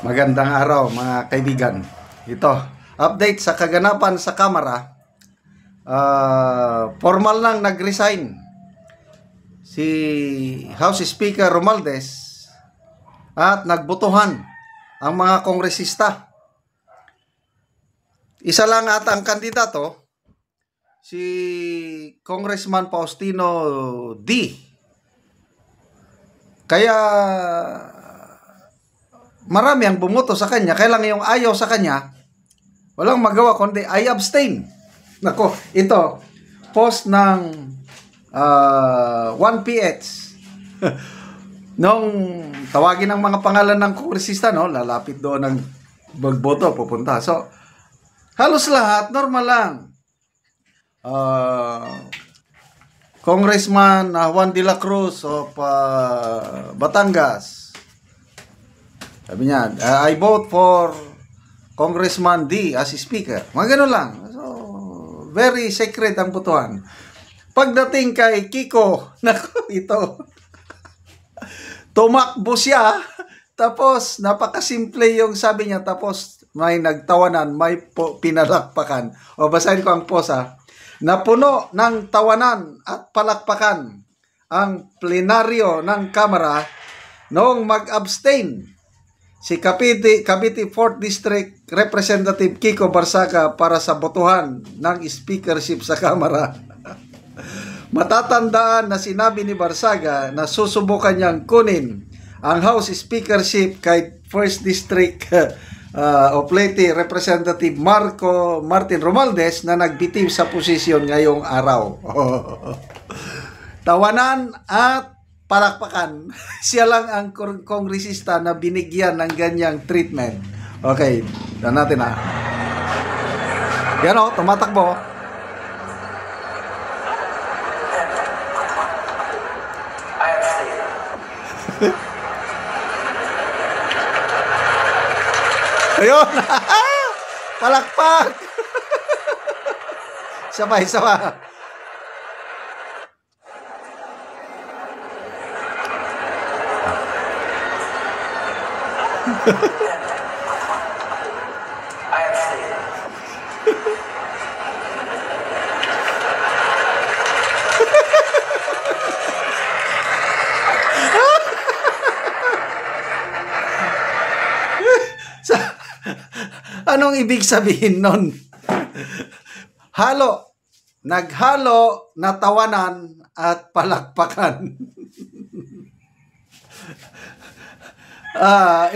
Magandang araw mga kaibigan. Ito, update sa kaganapan sa Kamara. Formal nang nag-resign si House Speaker Romualdez at nagbotohan ang mga kongresista. Isa lang ata ang kandidato, si Congressman Faustino D. Kaya marami ang bumoto sa kanya. Kaya lang yung ayaw sa kanya, walang magawa kundi I abstain. Nako, ito, post ng 1PH. Nung tawagin ang mga pangalan ng kongresista, no, lalapit doon ng magboto, pupunta. So, halos lahat, normal lang. Congressman Juan de la Cruz of Batangas. Sabi niya, I vote for Congressman D as Speaker. Mga ganun lang. So, very secret ang botohan. Pagdating kay Kiko, naku, ito, tumakbo siya, tapos napakasimple yung sabi niya, tapos may nagtawanan, may pinalakpakan. O basahin ko ang posa. Napuno ng tawanan at palakpakan ang plenaryo ng Kamara noong mag-abstain si Cavite 4th District Representative Kiko Barsaga para sa botohan ng speakership sa Kamara. Matatandaan na sinabi ni Barsaga na susubukan niyang kunin ang House Speakership kay 1st District of Leyte Representative Martin Romualdez na nagbitiw sa posisyon ngayong araw. Tawanan at palakpakan. Siya lang ang kongresista na binigyan ng ganyang treatment. Okay, dan natin ha. Yan o, tumatakbo. Ayun! Palakpak! Sabay. Anong ibig sabihin nun? Naghalo na tawanan at palakpakan.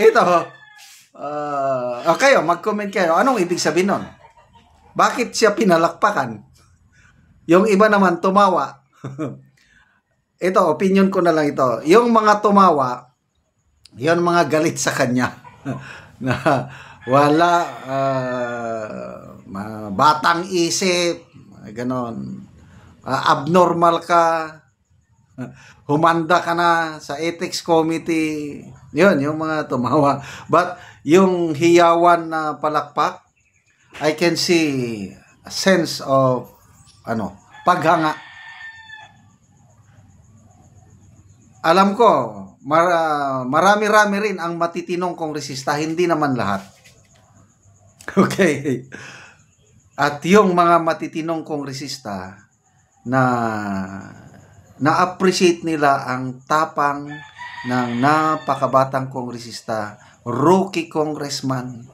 Ito. Okay, mag-comment kayo. Anong ibig sabihin nun? Bakit siya pinalakpakan? Yung iba naman tumawa. Ito, opinion ko na lang ito. Yung mga tumawa, yun mga galit sa kanya. Na wala, batang isip, ganon. Abnormal ka, humanda ka na sa ethics committee. Yun, yung mga tumawa. But yung hiyawan na palakpak, I can see a sense of paghanga. Alam ko, marami-rami rin ang matitinong kongresista, hindi naman lahat. Okay. At yung mga matitinong kongresista na-appreciate nila ang tapang ng napakabatang kongresista, rookie congressman.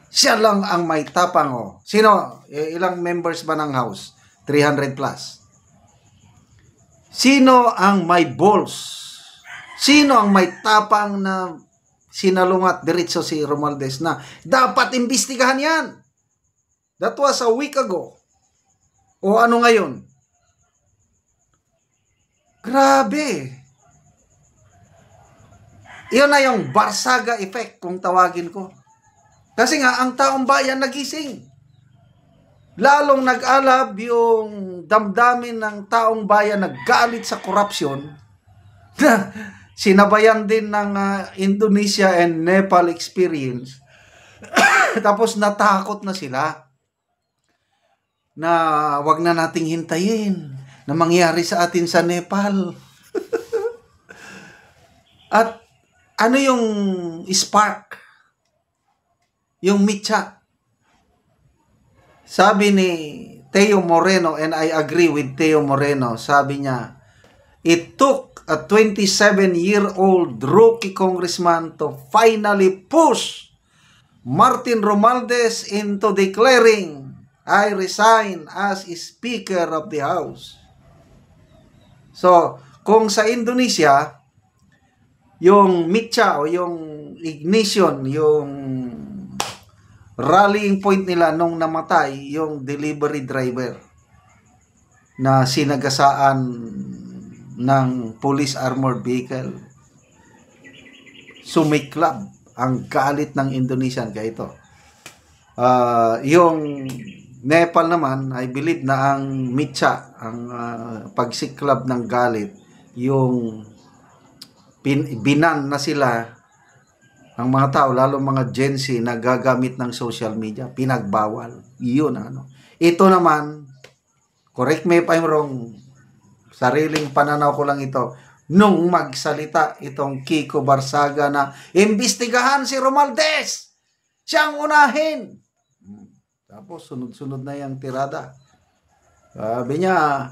Siya lang ang may tapang. Sino? Ilang members ba ng House? 300 plus. Sino ang may balls? Sino ang may tapang na sinalungat diretso si Romualdez na dapat imbestigahan yan? That was a week ago. O ano ngayon? Grabe. Iyon na yung Barsaga effect kung tawagin ko. Kasi nga, ang taong bayan nagising. Lalong nag-alab yung damdamin ng taong bayan naggalit sa korupsyon na sinabayan din ng Indonesia and Nepal experience. Tapos natakot na sila na wag na nating hintayin na mangyari sa atin sa Nepal. At ano yung spark yung mitsa. Sabi ni Teo Moreno, and I agree with Teo Moreno, sabi niya, it took a 27-year-old rookie congressman to finally push Martin Romualdez into declaring, I resign as Speaker of the House. So, kung sa Indonesia, yung mitsa o yung ignition, yung rallying point nila nung namatay yung delivery driver na sinagasaan ng police armored vehicle. Sumiklab ang galit ng Indonesian kaya ito. Yung Nepal naman, I believe na ang mitsa, ang pagsiklab ng galit, yung binan na sila ang mga tao, lalo mga Gen Z na gagamit ng social media, pinagbawal. Iyon ano. Ito naman, correct me if I'm wrong, sariling pananaw ko lang ito, nung magsalita itong Kiko Barsaga na imbestigahan si Romualdez, siyang unahin. Tapos sunod-sunod na yung tirada. Sabi niya,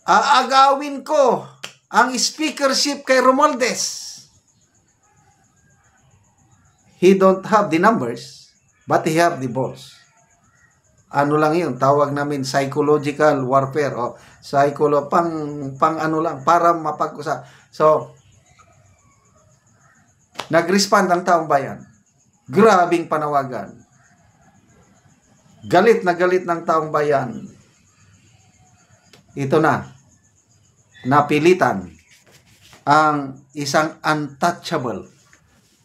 aagawin ko ang speakership kay Romualdez. He don't have the numbers, but he have the balls. Ano lang yun, tawag namin psychological warfare o pang ano lang, para mapag-usap. So, nag-respond ang taong bayan. Grabing panawagan. Galit na galit ng taong bayan. Ito na, napilitan ang isang untouchable.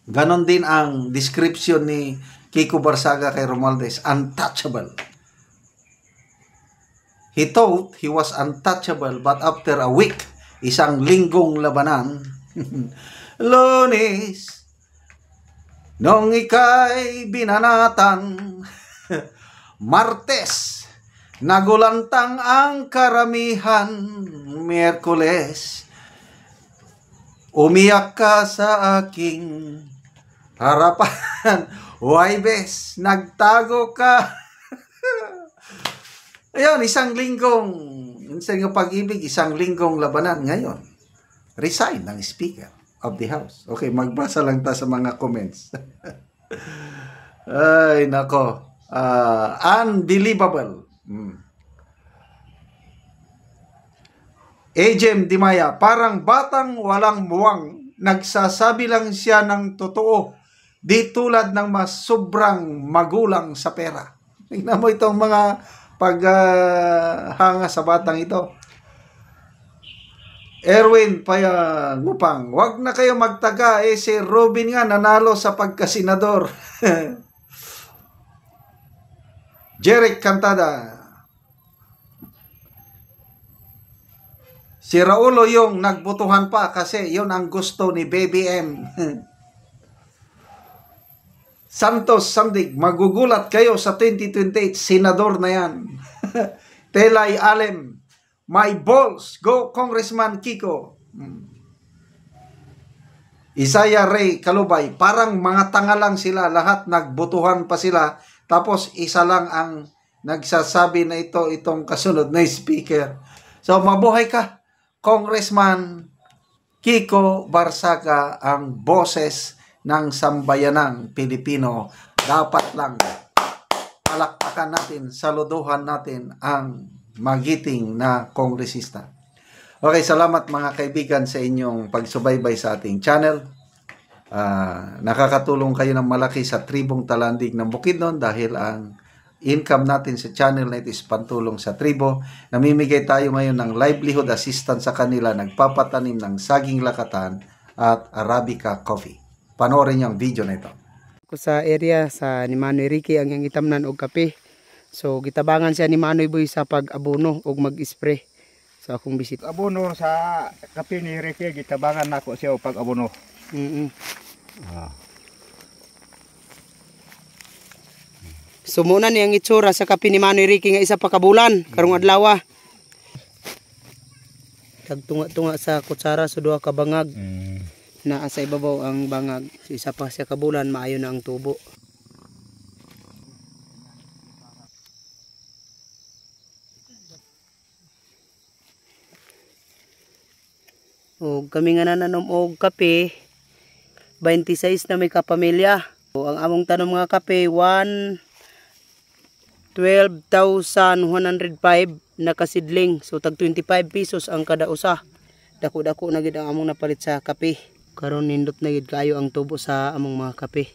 Ganon din ang description ni Kiko Barsaga kay Romualdez, untouchable. He thought he was untouchable, but after a week, isang linggong labanan, Lunes, nung ika'y binanatan, Martes, nagulantang ang karamihan, Miyerkules, umiyak ka sa aking harapan, Huwebes, nagtago ka. Ayun, isang linggong pag-ibig, isang linggong labanan ngayon. Resign ng Speaker of the House. Okay, magbasa lang ta sa mga comments. Ay, nako. Unbelievable. Ejem Dimaya, parang batang walang muwang, nagsasabi lang siya ng totoo, di tulad ng mas sobrang magulang sa pera. Tingnan mo itong mga paghanga sa batang ito. Erwin Payangupang, wag na kayo magtaga, si Robin nga nanalo sa pagkasenador. Jeric Cantada, si Raulo yung nagbutuhan pa kasi yun ang gusto ni Baby M. Santos Sandig, magugulat kayo sa 2028, senador na yan. Telay Alem, my balls, go Congressman Kiko. Isaiah Ray Kalubay, parang mga tanga lang sila, lahat nagbutuhan pa sila, tapos isa lang ang nagsasabi na itong kasunod na speaker. So mabuhay ka, Congressman Kiko Barsaga, ang boses ng sambayanang Pilipino. Dapat lang palakpakan natin, saluduhan natin ang magiting na kongresista. Okay, salamat mga kaibigan sa inyong pagsubaybay sa ating channel. Nakakatulong kayo ng malaki sa tribong Talandig ng Bukidnon dahil ang income natin sa channel na ito is pantulong sa tribo. Namimigay tayo ngayon ng livelihood assistance sa kanila, nagpapatanim ng saging lakatan at Arabica coffee. Panoorin niyo ang video na ito. Ko sa area sa ni Manoy Ricky ang itamnan og kape. So gitabangan siya ni Manoy Boy sa pag-abono og mag-spray. So akong bisit. Abono sa kape ni Ricky, gitabangan nako siya og pag-abono. So muna ni ang itsura sa kape ni Manoy Ricky nga isa pa ka bulan karong adlaw. Tagtunga-tunga sa kutsara so duha ka bangag. Na sa ibabaw ang bangag, isa pa siya kabulan, maayo na ang tubo. O kami nga nananom og kape 26 na may kapamilya. O ang among tanom nga kape 12,105 na kasidling. So tag 25 pesos ang kada usa. Dako-dako na gid ang among napalit sa kape. Karon nindot na gid kaayo ang tubo sa among mga kape.